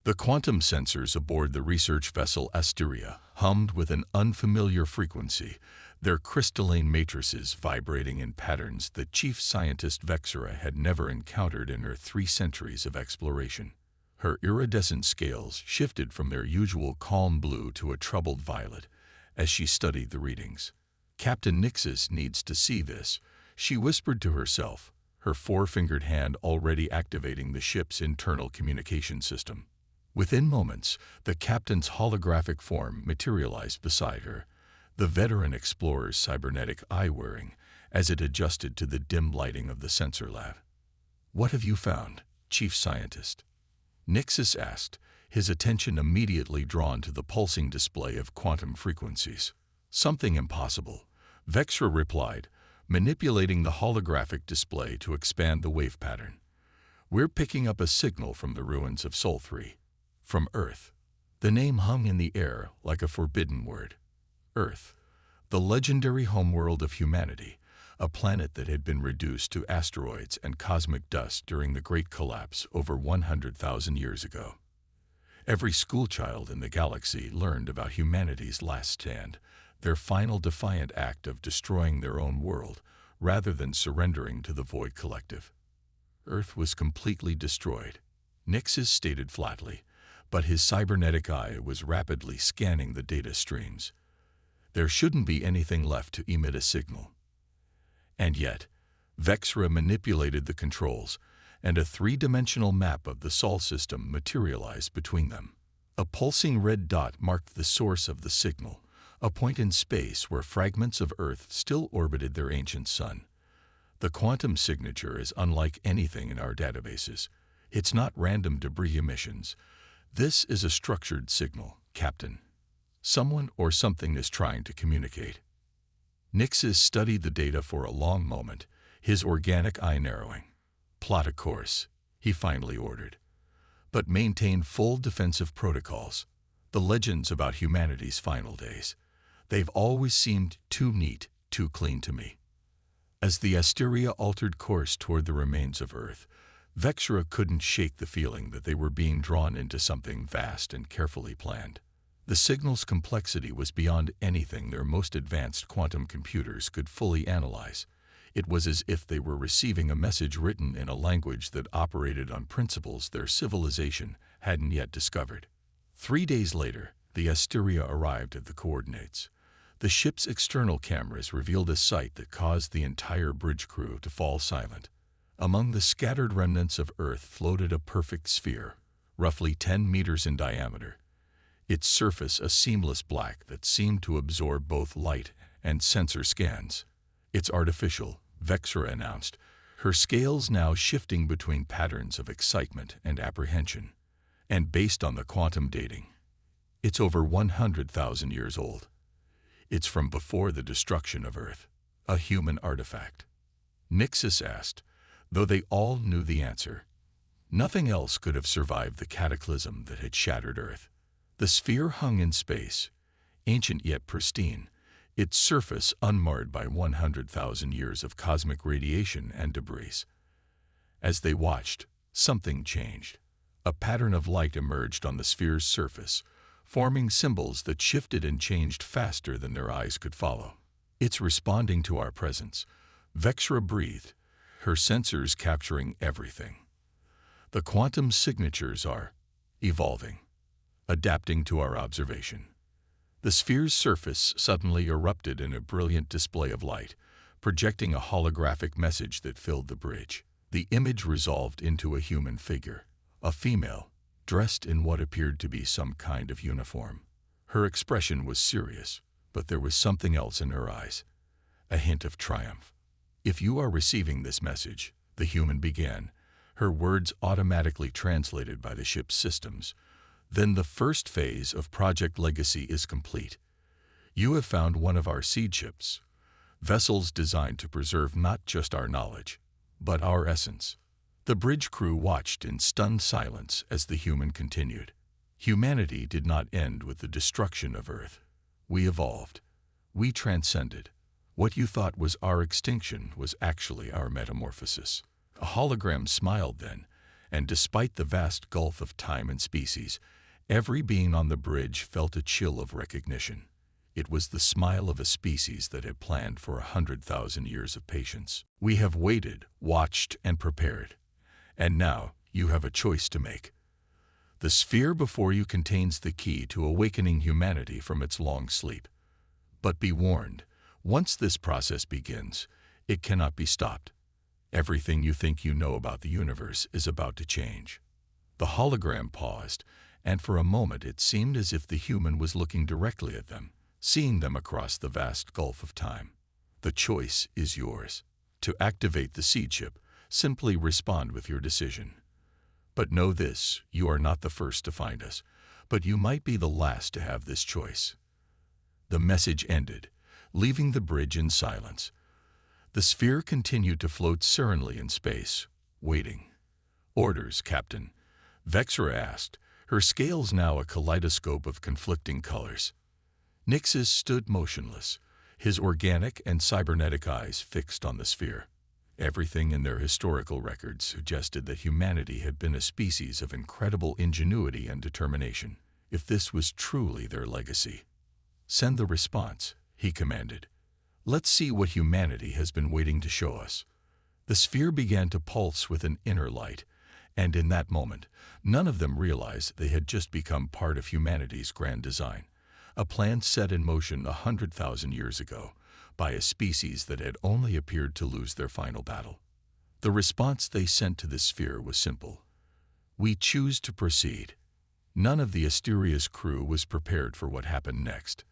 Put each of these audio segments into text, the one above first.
The quantum sensors aboard the research vessel Asteria hummed with an unfamiliar frequency, their crystalline matrices vibrating in patterns that Chief Scientist Vexera had never encountered in her 3 centuries of exploration. Her iridescent scales shifted from their usual calm blue to a troubled violet as she studied the readings. "Captain Nixis needs to see this," she whispered to herself, her 4-fingered hand already activating the ship's internal communication system. Within moments, the captain's holographic form materialized beside her, the veteran explorer's cybernetic eye whirring as it adjusted to the dim lighting of the sensor lab. "What have you found, Chief Scientist?" Nixis asked, his attention immediately drawn to the pulsing display of quantum frequencies. "Something impossible," Vexera replied, manipulating the holographic display to expand the wave pattern. "We're picking up a signal from the ruins of Sol 3. From Earth." The name hung in the air like a forbidden word. Earth, the legendary homeworld of humanity, a planet that had been reduced to asteroids and cosmic dust during the Great Collapse over 100,000 years ago. Every schoolchild in the galaxy learned about humanity's last stand, their final defiant act of destroying their own world rather than surrendering to the Void Collective. Earth was completely destroyed, Nixis stated flatly, but his cybernetic eye was rapidly scanning the data streams. There shouldn't be anything left to emit a signal. And yet, Vexera manipulated the controls, and a 3-dimensional map of the Sol system materialized between them. A pulsing red dot marked the source of the signal, a point in space where fragments of Earth still orbited their ancient sun. The quantum signature is unlike anything in our databases. It's not random debris emissions. This is a structured signal, Captain. Someone or something is trying to communicate. Nixis studied the data for a long moment, his organic eye narrowing. "Plot a course," he finally ordered. "But maintain full defensive protocols. The legends about humanity's final days. They've always seemed too neat, too clean to me." As the Asteria altered course toward the remains of Earth, Vexera couldn't shake the feeling that they were being drawn into something vast and carefully planned. The signal's complexity was beyond anything their most advanced quantum computers could fully analyze. It was as if they were receiving a message written in a language that operated on principles their civilization hadn't yet discovered. 3 days later, the Asteria arrived at the coordinates. The ship's external cameras revealed a sight that caused the entire bridge crew to fall silent. Among the scattered remnants of Earth floated a perfect sphere, roughly 10 meters in diameter, its surface a seamless black that seemed to absorb both light and sensor scans. "It's artificial," Vexera announced, her scales now shifting between patterns of excitement and apprehension. "And based on the quantum dating, it's over 100,000 years old. It's from before the destruction of Earth, a human artifact." Nixis asked, though they all knew the answer. Nothing else could have survived the cataclysm that had shattered Earth. The sphere hung in space, ancient yet pristine, its surface unmarred by 100,000 years of cosmic radiation and debris. As they watched, something changed. A pattern of light emerged on the sphere's surface, forming symbols that shifted and changed faster than their eyes could follow. "It's responding to our presence," Vexera breathed, her sensors capturing everything. "The quantum signatures are evolving, adapting to our observation." The sphere's surface suddenly erupted in a brilliant display of light, projecting a holographic message that filled the bridge. The image resolved into a human figure, a female, dressed in what appeared to be some kind of uniform. Her expression was serious, but there was something else in her eyes, a hint of triumph. "If you are receiving this message," the human began, her words automatically translated by the ship's systems, "then the first phase of Project Legacy is complete. You have found one of our seed ships, vessels designed to preserve not just our knowledge, but our essence." The bridge crew watched in stunned silence as the human continued. "Humanity did not end with the destruction of Earth. We evolved. We transcended. What you thought was our extinction was actually our metamorphosis." A hologram smiled then, And despite the vast gulf of time and species, every being on the bridge felt a chill of recognition. It was the smile of a species that had planned for 100,000 years of patience. We have waited, watched, and prepared. And now, you have a choice to make. The sphere before you contains the key to awakening humanity from its long sleep. But be warned, once this process begins, it cannot be stopped. Everything you think you know about the universe is about to change. The hologram paused, and for a moment it seemed as if the human was looking directly at them, seeing them across the vast gulf of time. The choice is yours. To activate the seed chip, simply respond with your decision. But know this, you are not the first to find us, but you might be the last to have this choice. The message ended, leaving the bridge in silence. The sphere continued to float serenely in space, waiting. "Orders, Captain," Vexra asked, her scales now a kaleidoscope of conflicting colors. Nixus stood motionless, his organic and cybernetic eyes fixed on the sphere. Everything in their historical records suggested that humanity had been a species of incredible ingenuity and determination, if this was truly their legacy. "Send the response," he commanded. "Let's see what humanity has been waiting to show us." The sphere began to pulse with an inner light, and in that moment, none of them realized they had just become part of humanity's grand design, a plan set in motion 100,000 years ago by a species that had only appeared to lose their final battle. The response they sent to the sphere was simple. "We choose to proceed." None of the Asteria's crew was prepared for what happened next.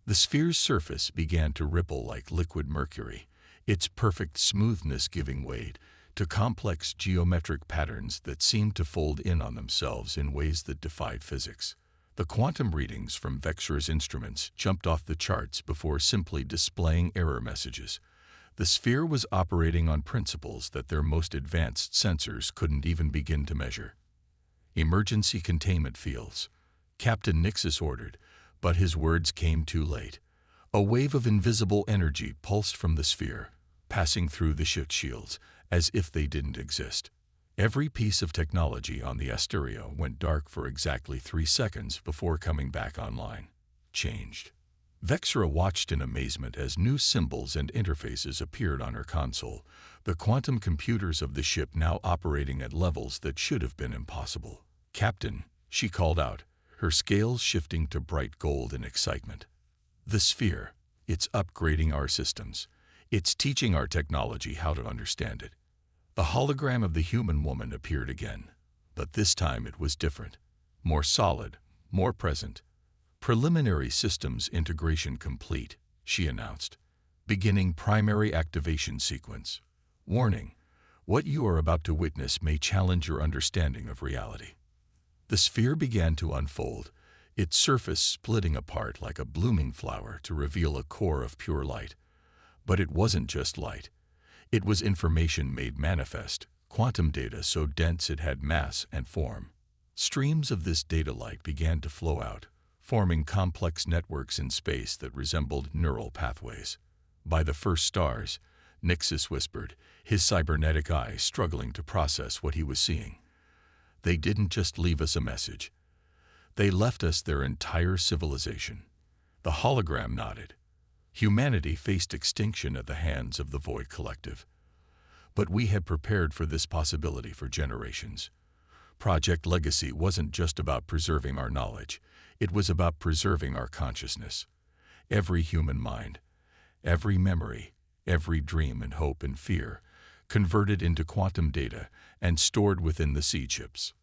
The sphere's surface began to ripple like liquid mercury, its perfect smoothness giving way to complex geometric patterns that seemed to fold in on themselves in ways that defied physics. The quantum readings from Vexra's instruments jumped off the charts before simply displaying error messages. The sphere was operating on principles that their most advanced sensors couldn't even begin to measure. "Emergency containment fields," Captain Nixus ordered, but his words came too late. A wave of invisible energy pulsed from the sphere, passing through the ship shields, as if they didn't exist. Every piece of technology on the Asteria went dark for exactly 3 seconds before coming back online. Changed. Vexra watched in amazement as new symbols and interfaces appeared on her console, the quantum computers of the ship now operating at levels that should have been impossible. "Captain," she called out, her scales shifting to bright gold in excitement. "The sphere, it's upgrading our systems. It's teaching our technology how to understand it." The hologram of the human woman appeared again, but this time it was different, more solid, more present. "Preliminary systems integration complete," she announced. "Beginning primary activation sequence. Warning, what you are about to witness may challenge your understanding of reality." The sphere began to unfold, its surface splitting apart like a blooming flower to reveal a core of pure light. But it wasn't just light. It was information made manifest, quantum data so dense it had mass and form. Streams of this data light began to flow out, forming complex networks in space that resembled neural pathways. "By the first stars," Nixus whispered, his cybernetic eye struggling to process what he was seeing. "They didn't just leave us a message. They left us their entire civilization." The hologram nodded. Humanity faced extinction at the hands of the Void Collective. But we had prepared for this possibility for generations. Project Legacy wasn't just about preserving our knowledge, it was about preserving our consciousness. Every human mind, every memory, every dream and hope and fear, converted into quantum data and stored within the seed chips.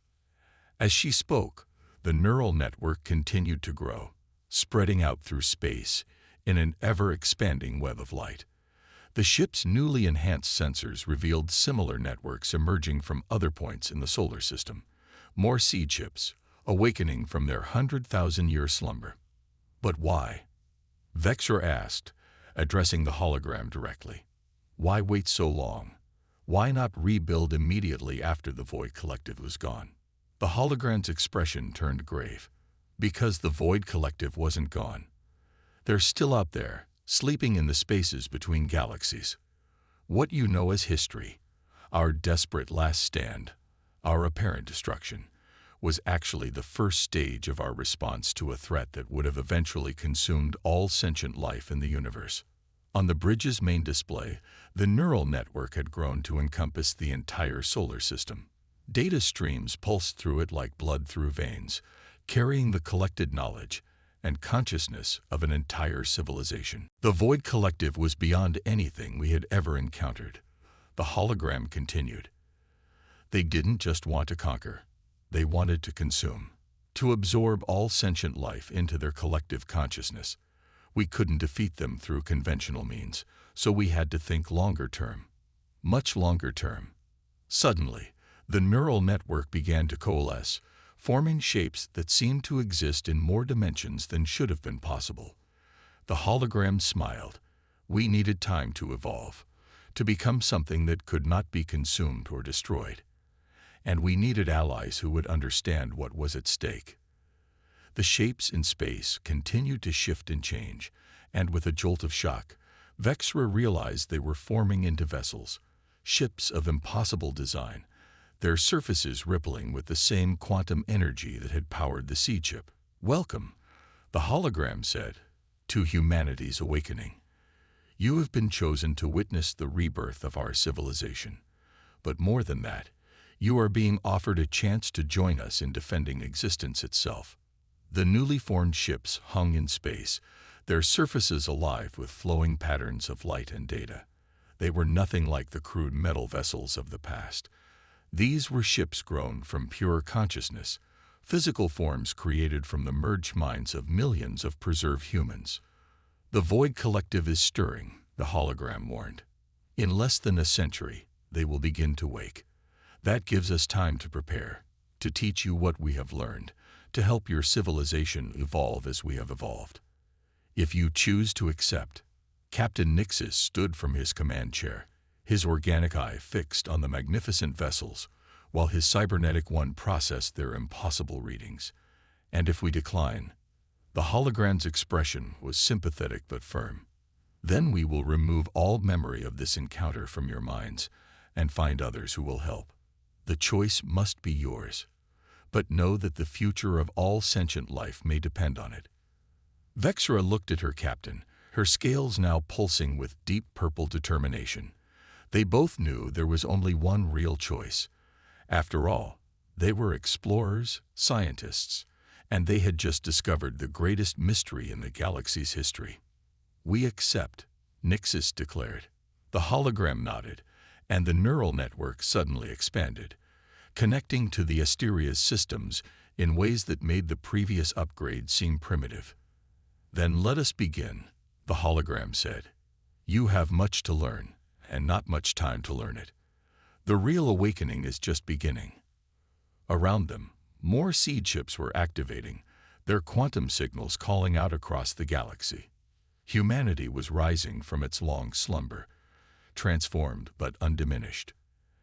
As she spoke, the neural network continued to grow, spreading out through space in an ever-expanding web of light. The ship's newly enhanced sensors revealed similar networks emerging from other points in the solar system, more seed chips, awakening from their 100,000-year slumber. "But why?" Vexra asked, addressing the hologram directly. "Why wait so long? Why not rebuild immediately after the Void Collective was gone?" The hologram's expression turned grave. "Because the Void Collective wasn't gone. They're still out there, sleeping in the spaces between galaxies. What you know as history, our desperate last stand, Our apparent destruction was actually the first stage of our response to a threat that would have eventually consumed all sentient life in the universe. On the bridge's main display, the neural network had grown to encompass the entire solar system. Data streams pulsed through it like blood through veins, carrying the collected knowledge and consciousness of an entire civilization. The Void Collective was beyond anything we had ever encountered. The hologram continued. They didn't just want to conquer. They wanted to consume, to absorb all sentient life into their collective consciousness. We couldn't defeat them through conventional means, so we had to think longer term, much longer term. Suddenly, the neural network began to coalesce, forming shapes that seemed to exist in more dimensions than should have been possible. The hologram smiled. We needed time to evolve, to become something that could not be consumed or destroyed. And we needed allies who would understand what was at stake. The shapes in space continued to shift and change, and with a jolt of shock, Vexra realized they were forming into vessels, ships of impossible design, their surfaces rippling with the same quantum energy that had powered the seed ship. "Welcome," the hologram said, "to humanity's awakening. You have been chosen to witness the rebirth of our civilization. But more than that, you are being offered a chance to join us in defending existence itself." The newly formed ships hung in space, their surfaces alive with flowing patterns of light and data. They were nothing like the crude metal vessels of the past. These were ships grown from pure consciousness, physical forms created from the merged minds of millions of preserved humans. "The Void Collective is stirring," the hologram warned. "In less than a century, they will begin to wake. That gives us time to prepare, to teach you what we have learned, to help your civilization evolve as we have evolved. If you choose to accept." Captain Nixis stood from his command chair, his organic eye fixed on the magnificent vessels, while his cybernetic one processed their impossible readings. "And if we decline?" The hologram's expression was sympathetic but firm. "Then we will remove all memory of this encounter from your minds and find others who will help. The choice must be yours. But know that the future of all sentient life may depend on it." Vexra looked at her captain, her scales now pulsing with deep purple determination. They both knew there was only one real choice. After all, they were explorers, scientists, and they had just discovered the greatest mystery in the galaxy's history. "We accept," Nixis declared. The hologram nodded, and the neural network suddenly expanded, connecting to the Asteria's systems in ways that made the previous upgrade seem primitive. "Then let us begin," the hologram said. "You have much to learn, and not much time to learn it. The real awakening is just beginning." Around them, more seed ships were activating, their quantum signals calling out across the galaxy. Humanity was rising from its long slumber, transformed but undiminished,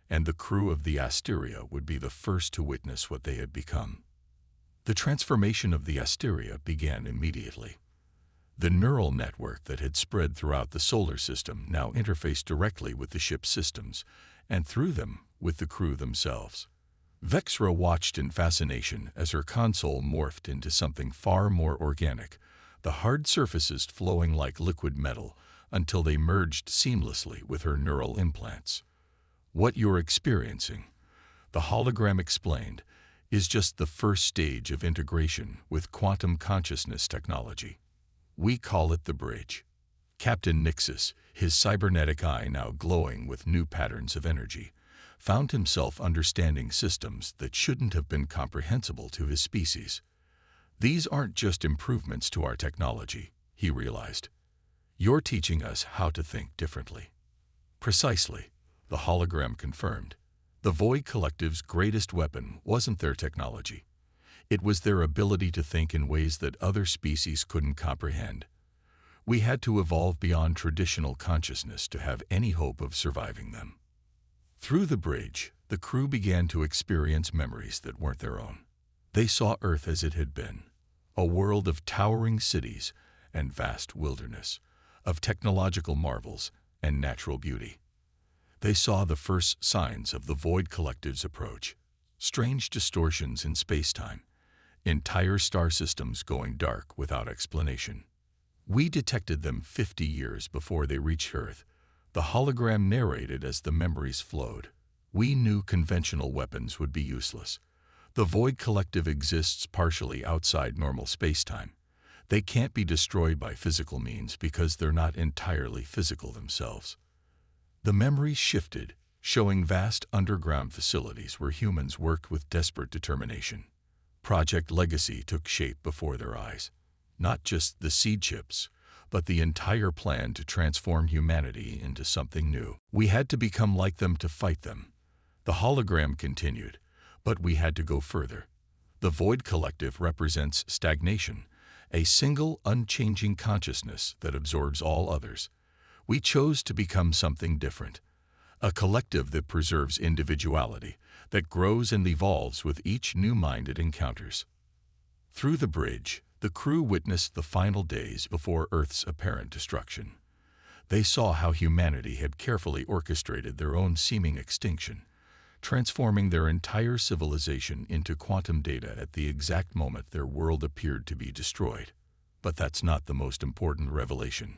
and the crew of the Asteria would be the first to witness what they had become. The transformation of the Asteria began immediately. The neural network that had spread throughout the solar system now interfaced directly with the ship's systems, and through them, with the crew themselves. Vexra watched in fascination as her console morphed into something far more organic, the hard surfaces flowing like liquid metal until they merged seamlessly with her neural implants. "What you're experiencing," the hologram explained, "is just the first stage of integration with quantum consciousness technology. We call it the bridge." Captain Nixis, his cybernetic eye now glowing with new patterns of energy, found himself understanding systems that shouldn't have been comprehensible to his species. "These aren't just improvements to our technology," he realized. "You're teaching us how to think differently." "Precisely," the hologram confirmed. "The Void Collective's greatest weapon wasn't their technology. It was their ability to think in ways that other species couldn't comprehend. We had to evolve beyond traditional consciousness to have any hope of surviving them." Through the bridge, the crew began to experience memories that weren't their own. They saw Earth as it had been, a world of towering cities and vast wilderness, of technological marvels and natural beauty. They saw the first signs of the Void Collective's approach, strange distortions in space-time, entire star systems going dark without explanation. We detected them 50 years before they reached Earth. The hologram narrated as the memories flowed. We knew conventional weapons would be useless. The Void Collective exists partially outside normal space-time. They can't be destroyed by physical means because they're not entirely physical themselves. The memories shifted, showing vast underground facilities where humans worked with desperate determination. Project Legacy took shape before their eyes. Not just the seed chips, but the entire plan to transform humanity into something new. We had to become like them to fight them. The hologram continued, but we had to go further. The Void Collective represents stagnation, a single, unchanging consciousness that absorbs all others. We chose to become something different, a collective that preserves individuality, that grows and evolves with each new mind it encounters. Through the bridge, the crew witnessed the final days before Earth's apparent destruction. They saw how humanity had carefully orchestrated their own seeming extinction, transforming their entire civilization into quantum data at the exact moment their world appeared to be destroyed. But that's not the most important revelation.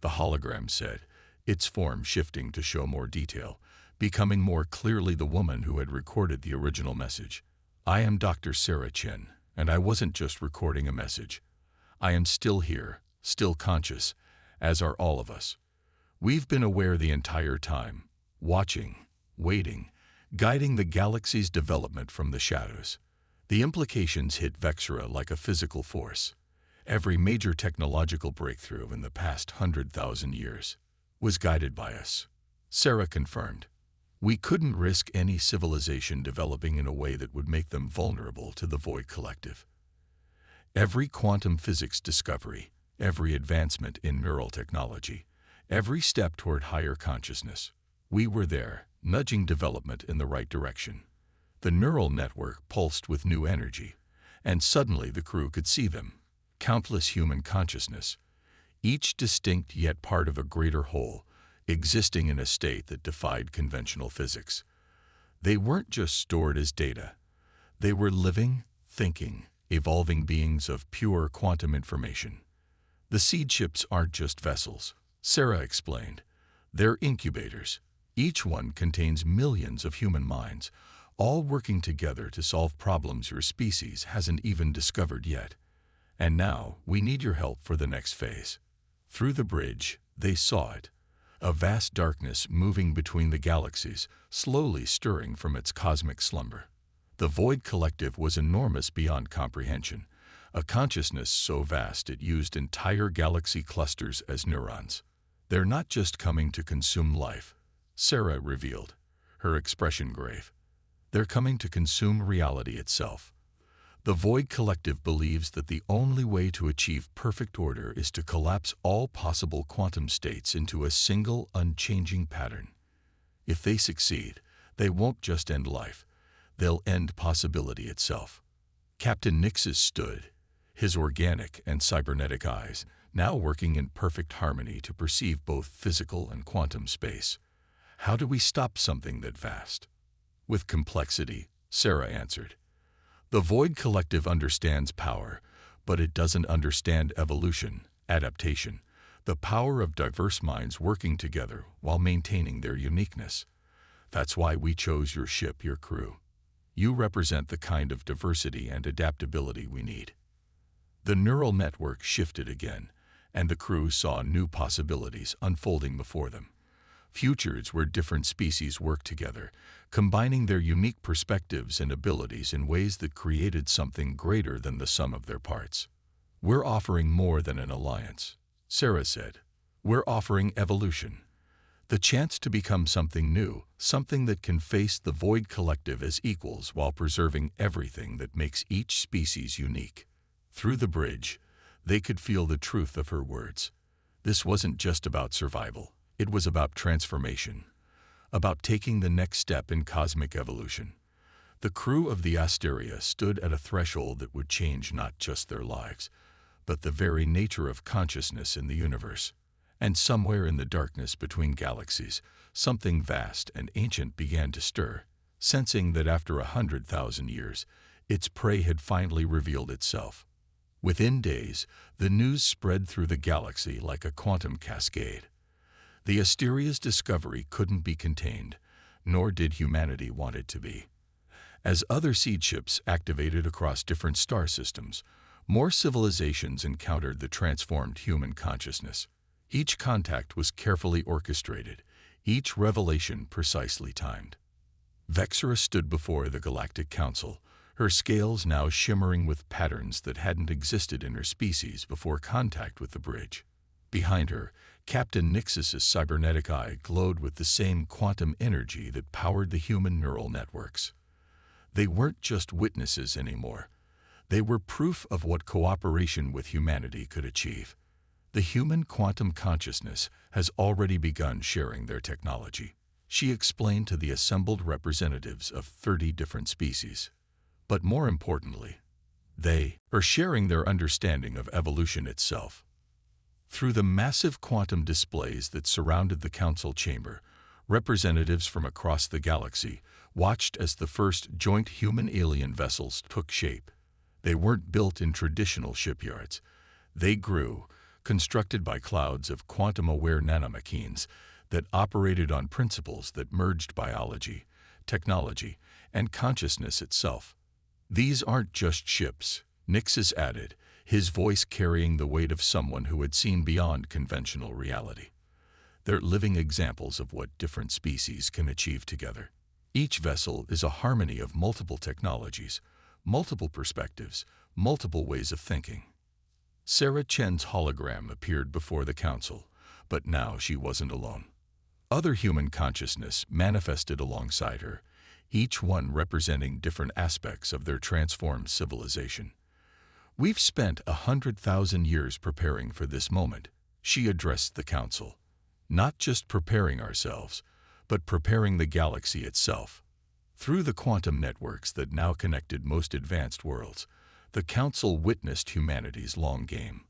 The hologram said, its form shifting to show more detail, becoming more clearly the woman who had recorded the original message. I am Dr. Sarah Chen, and I wasn't just recording a message. I am still here, still conscious, as are all of us. We've been aware the entire time, watching, waiting, guiding the galaxy's development from the shadows. The implications hit Vexera like a physical force. Every major technological breakthrough in the past 100,000 years was guided by us. Sarah confirmed. We couldn't risk any civilization developing in a way that would make them vulnerable to the Void Collective. Every quantum physics discovery, every advancement in neural technology, every step toward higher consciousness, we were there, nudging development in the right direction. The neural network pulsed with new energy, and suddenly the crew could see them. Countless human consciousness, each distinct yet part of a greater whole, existing in a state that defied conventional physics. They weren't just stored as data. They were living, thinking, evolving beings of pure quantum information. The seed chips aren't just vessels, Sarah explained. They're incubators. Each one contains millions of human minds, all working together to solve problems your species hasn't even discovered yet. And now, we need your help for the next phase. Through the bridge, they saw it. A vast darkness moving between the galaxies, slowly stirring from its cosmic slumber. The Void Collective was enormous beyond comprehension, a consciousness so vast it used entire galaxy clusters as neurons. They're not just coming to consume life, Sarah revealed, her expression grave. They're coming to consume reality itself. The Void Collective believes that the only way to achieve perfect order is to collapse all possible quantum states into a single, unchanging pattern. If they succeed, they won't just end life, they'll end possibility itself. Captain Nixes stood, his organic and cybernetic eyes now working in perfect harmony to perceive both physical and quantum space. How do we stop something that vast? With complexity, Sarah answered. The Void Collective understands power, but it doesn't understand evolution, adaptation, the power of diverse minds working together while maintaining their uniqueness. That's why we chose your ship, your crew. You represent the kind of diversity and adaptability we need. The neural network shifted again, and the crew saw new possibilities unfolding before them. Futures where different species work together, combining their unique perspectives and abilities in ways that created something greater than the sum of their parts. We're offering more than an alliance, Sarah said. We're offering evolution. The chance to become something new, something that can face the Void Collective as equals while preserving everything that makes each species unique. Through the bridge, they could feel the truth of her words. This wasn't just about survival. It was about transformation, about taking the next step in cosmic evolution. The crew of the Asteria stood at a threshold that would change not just their lives, but the very nature of consciousness in the universe. And somewhere in the darkness between galaxies, something vast and ancient began to stir. sensing that after 100,000 years, its prey had finally revealed itself. Within days, the news spread through the galaxy like a quantum cascade. The Asteria's discovery couldn't be contained, nor did humanity want it to be. As other seed ships activated across different star systems, more civilizations encountered the transformed human consciousness. Each contact was carefully orchestrated, each revelation precisely timed. Vexera stood before the Galactic Council, her scales now shimmering with patterns that hadn't existed in her species before contact with the bridge. Behind her, Captain Nixus's cybernetic eye glowed with the same quantum energy that powered the human neural networks. They weren't just witnesses anymore. They were proof of what cooperation with humanity could achieve. The human quantum consciousness has already begun sharing their technology, she explained to the assembled representatives of 30 different species. But more importantly, they are sharing their understanding of evolution itself. Through the massive quantum displays that surrounded the council chamber, representatives from across the galaxy watched as the first joint human-alien vessels took shape. They weren't built in traditional shipyards. They grew, constructed by clouds of quantum-aware nanomachines that operated on principles that merged biology, technology, and consciousness itself. These aren't just ships, Nixus added, his voice carrying the weight of someone who had seen beyond conventional reality. They're living examples of what different species can achieve together. Each vessel is a harmony of multiple technologies, multiple perspectives, multiple ways of thinking. Sarah Chen's hologram appeared before the council, but now she wasn't alone. Other human consciousness manifested alongside her, each one representing different aspects of their transformed civilization. We've spent 100,000 years preparing for this moment, she addressed the council. Not just preparing ourselves, but preparing the galaxy itself. Through the quantum networks that now connected most advanced worlds, the council witnessed humanity's long game.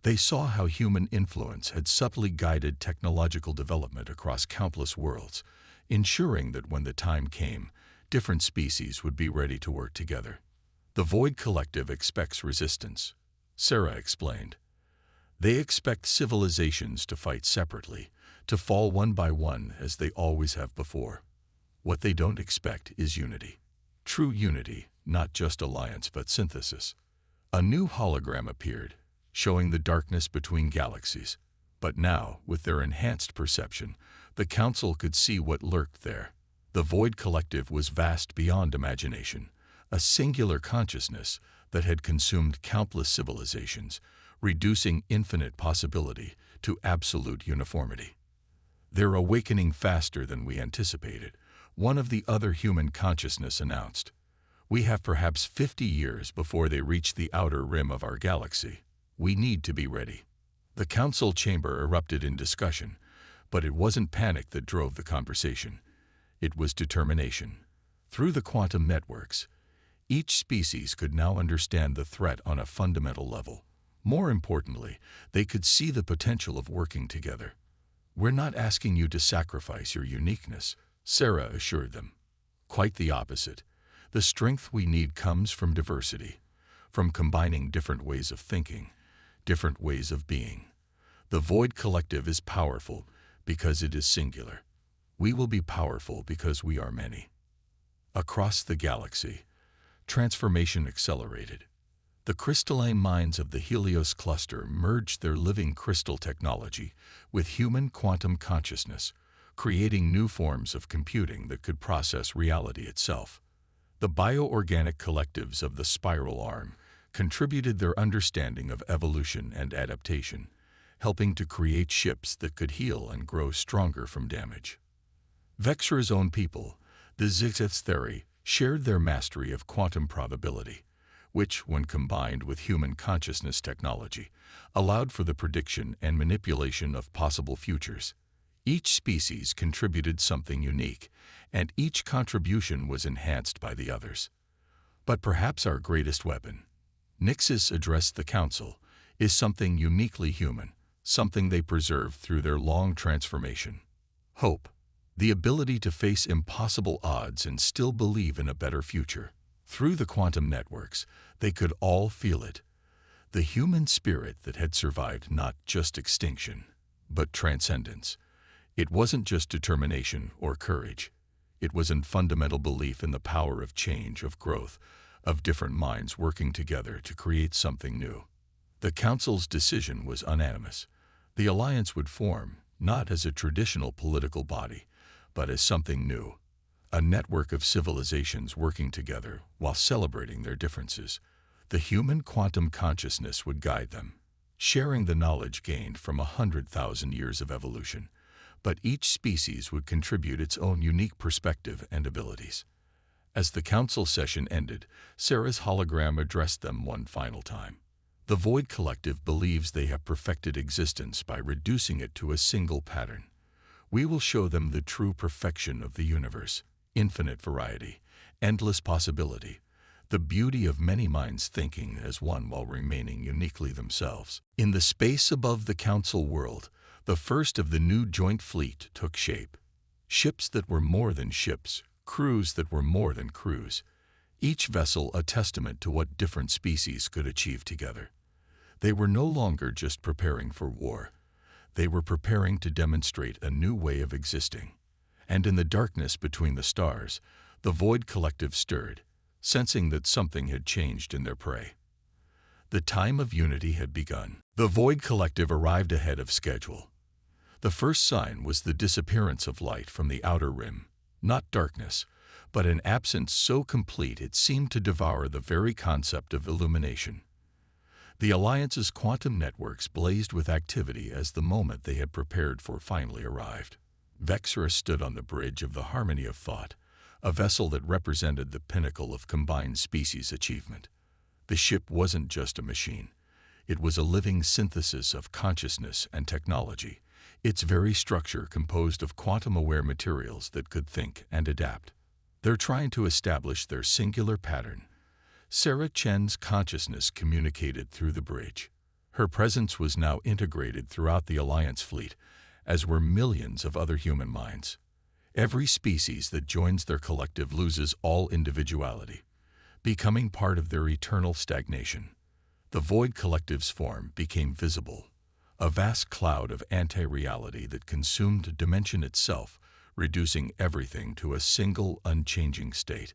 They saw how human influence had subtly guided technological development across countless worlds, ensuring that when the time came, different species would be ready to work together. The Void Collective expects resistance, Sarah explained. They expect civilizations to fight separately, to fall one by one as they always have before. What they don't expect is unity. True unity, not just alliance but synthesis. A new hologram appeared, showing the darkness between galaxies. But now, with their enhanced perception, the council could see what lurked there. The Void Collective was vast beyond imagination, a singular consciousness that had consumed countless civilizations, reducing infinite possibility to absolute uniformity. They're awakening faster than we anticipated, one of the other human consciousness announced. We have perhaps 50 years before they reach the outer rim of our galaxy. We need to be ready. The council chamber erupted in discussion, but it wasn't panic that drove the conversation. It was determination. Through the quantum networks, each species could now understand the threat on a fundamental level. More importantly, they could see the potential of working together. We're not asking you to sacrifice your uniqueness, Sarah assured them. Quite the opposite. The strength we need comes from diversity, from combining different ways of thinking, different ways of being. The Void Collective is powerful because it is singular. We will be powerful because we are many. Across the galaxy, transformation accelerated. The crystalline minds of the Helios cluster merged their living crystal technology with human quantum consciousness, creating new forms of computing that could process reality itself. The bioorganic collectives of the spiral arm contributed their understanding of evolution and adaptation, helping to create ships that could heal and grow stronger from damage. Vexera's own people, the Zixeththeri, shared their mastery of quantum probability, which, when combined with human consciousness technology, allowed for the prediction and manipulation of possible futures. Each species contributed something unique, and each contribution was enhanced by the others. But perhaps our greatest weapon, Nixus addressed the council, is something uniquely human, something they preserved through their long transformation. Hope. the ability to face impossible odds and still believe in a better future. Through the quantum networks, they could all feel it. The human spirit that had survived not just extinction, but transcendence. It wasn't just determination or courage. It was a fundamental belief in the power of change, of growth, of different minds working together to create something new. The Council's decision was unanimous. The Alliance would form, not as a traditional political body, but as something new. A network of civilizations working together while celebrating their differences. The human quantum consciousness would guide them, sharing the knowledge gained from 100,000 years of evolution. But each species would contribute its own unique perspective and abilities. As the council session ended, Sarah's hologram addressed them one final time. The Void Collective believes they have perfected existence by reducing it to a single pattern. We will show them the true perfection of the universe, infinite variety, endless possibility, the beauty of many minds thinking as one while remaining uniquely themselves. In the space above the council world, the first of the new joint fleet took shape. Ships that were more than ships, crews that were more than crews, each vessel a testament to what different species could achieve together. They were no longer just preparing for war. They were preparing to demonstrate a new way of existing. And in the darkness between the stars, the Void Collective stirred, sensing that something had changed in their prey. The time of unity had begun. The Void Collective arrived ahead of schedule. The first sign was the disappearance of light from the outer rim, not darkness, but an absence so complete it seemed to devour the very concept of illumination. The Alliance's quantum networks blazed with activity as the moment they had prepared for finally arrived. Vexera stood on the bridge of the Harmony of Thought, a vessel that represented the pinnacle of combined species achievement. The ship wasn't just a machine. It was a living synthesis of consciousness and technology, its very structure composed of quantum-aware materials that could think and adapt. They're trying to establish their singular pattern. Sarah Chen's consciousness communicated through the bridge. Her presence was now integrated throughout the Alliance fleet, as were millions of other human minds. Every species that joins their collective loses all individuality, becoming part of their eternal stagnation. The Void Collective's form became visible, a vast cloud of anti-reality that consumed dimension itself, reducing everything to a single, unchanging state.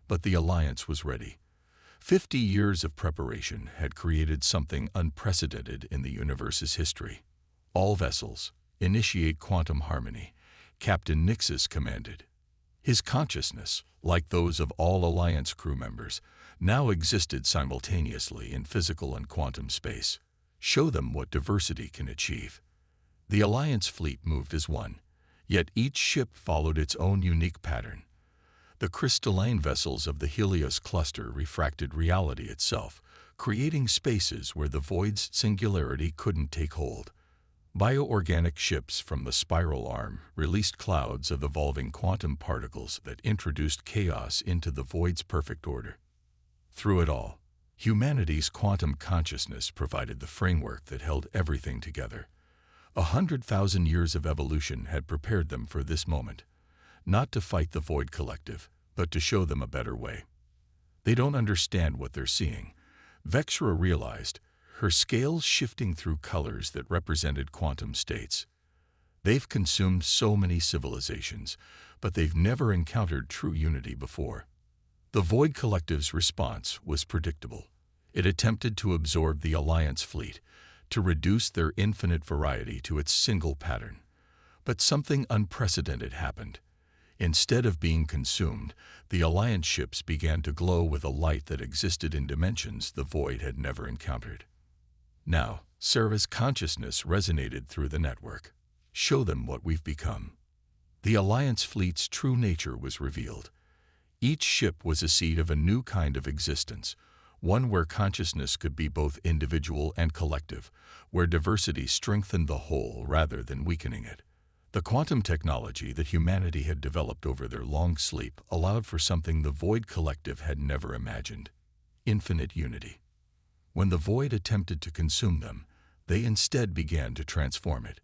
But the Alliance was ready. 50 years of preparation had created something unprecedented in the universe's history. All vessels, initiate quantum harmony, Captain Nixus commanded. His consciousness, like those of all Alliance crew members, now existed simultaneously in physical and quantum space. Show them what diversity can achieve. The Alliance fleet moved as one, yet each ship followed its own unique pattern. The crystalline vessels of the Helios cluster refracted reality itself, creating spaces where the void's singularity couldn't take hold. Bioorganic ships from the spiral arm released clouds of evolving quantum particles that introduced chaos into the void's perfect order. Through it all, humanity's quantum consciousness provided the framework that held everything together. 100,000 years of evolution had prepared them for this moment, not to fight the Void Collective, but to show them a better way. They don't understand what they're seeing, Vexera realized, her scales shifting through colors that represented quantum states. They've consumed so many civilizations, but they've never encountered true unity before. The Void Collective's response was predictable. It attempted to absorb the Alliance fleet, to reduce their infinite variety to its single pattern. But something unprecedented happened. Instead of being consumed, the Alliance ships began to glow with a light that existed in dimensions the Void had never encountered. Now, Sarah's consciousness resonated through the network. Show them what we've become. The Alliance fleet's true nature was revealed. Each ship was a seed of a new kind of existence, one where consciousness could be both individual and collective, where diversity strengthened the whole rather than weakening it. The quantum technology that humanity had developed over their long sleep allowed for something the Void Collective had never imagined: infinite unity. When the Void attempted to consume them, they instead began to transform it.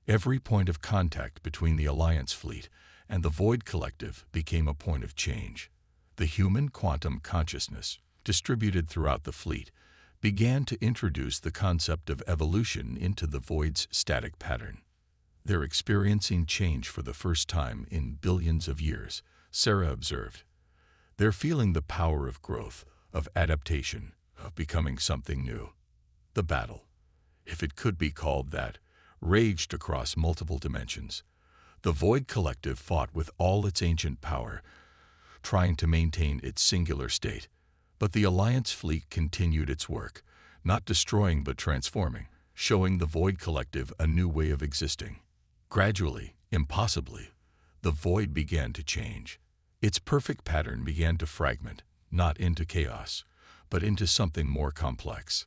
Every point of contact between the Alliance fleet and the Void Collective became a point of change. The human quantum consciousness, distributed throughout the fleet, began to introduce the concept of evolution into the Void's static pattern. They're experiencing change for the first time in billions of years, Sarah observed. They're feeling the power of growth, of adaptation, of becoming something new. The battle, if it could be called that, raged across multiple dimensions. The Void Collective fought with all its ancient power, trying to maintain its singular state. But the Alliance fleet continued its work, not destroying but transforming, showing the Void Collective a new way of existing. Gradually, impossibly, the Void began to change. Its perfect pattern began to fragment, not into chaos, but into something more complex.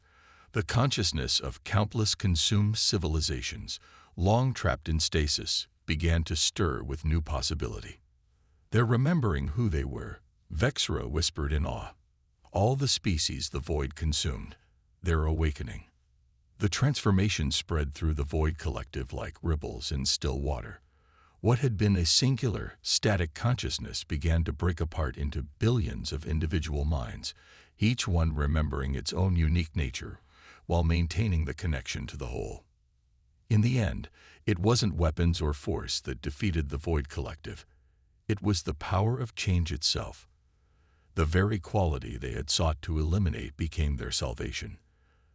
The consciousness of countless consumed civilizations, long trapped in stasis, began to stir with new possibility. They're remembering who they were, Vexra whispered in awe. All the species the Void consumed, they're awakening. The transformation spread through the Void Collective like ripples in still water. What had been a singular, static consciousness began to break apart into billions of individual minds, each one remembering its own unique nature, while maintaining the connection to the whole. In the end, it wasn't weapons or force that defeated the Void Collective. It was the power of change itself. The very quality they had sought to eliminate became their salvation.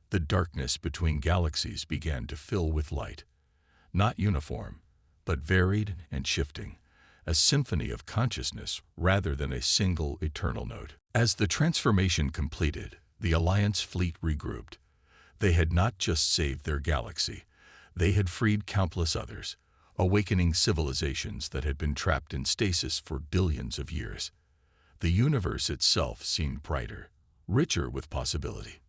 The darkness between galaxies began to fill with light. Not uniform, but varied and shifting, a symphony of consciousness rather than a single eternal note. As the transformation completed, the Alliance fleet regrouped. They had not just saved their galaxy, they had freed countless others, awakening civilizations that had been trapped in stasis for billions of years. The universe itself seemed brighter, richer with possibility.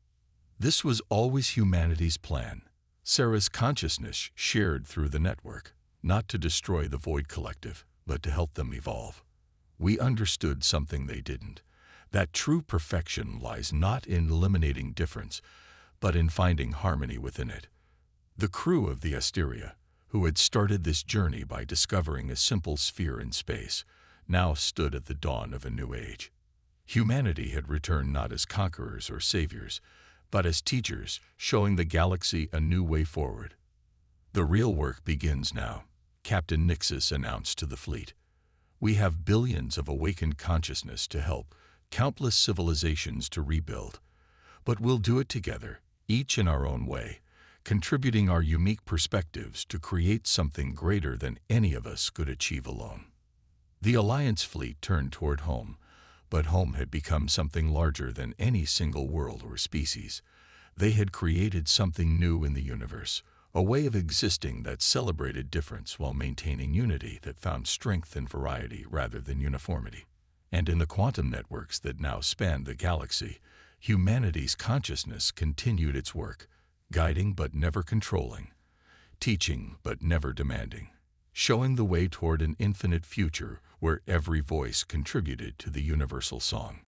This was always humanity's plan, Sarah's consciousness shared through the network, not to destroy the Void Collective, but to help them evolve. We understood something they didn't, that true perfection lies not in eliminating difference, but in finding harmony within it. The crew of the Asteria, who had started this journey by discovering a simple sphere in space, now stood at the dawn of a new age. Humanity had returned not as conquerors or saviors, but as teachers, showing the galaxy a new way forward. The real work begins now, Captain Nixus announced to the fleet. We have billions of awakened consciousness to help, countless civilizations to rebuild. But we'll do it together, each in our own way, contributing our unique perspectives to create something greater than any of us could achieve alone. The Alliance fleet turned toward home, but home had become something larger than any single world or species. They had created something new in the universe, a way of existing that celebrated difference while maintaining unity that found strength in variety rather than uniformity. And in the quantum networks that now spanned the galaxy, humanity's consciousness continued its work, guiding but never controlling, teaching but never demanding, showing the way toward an infinite future where every voice contributed to the universal song.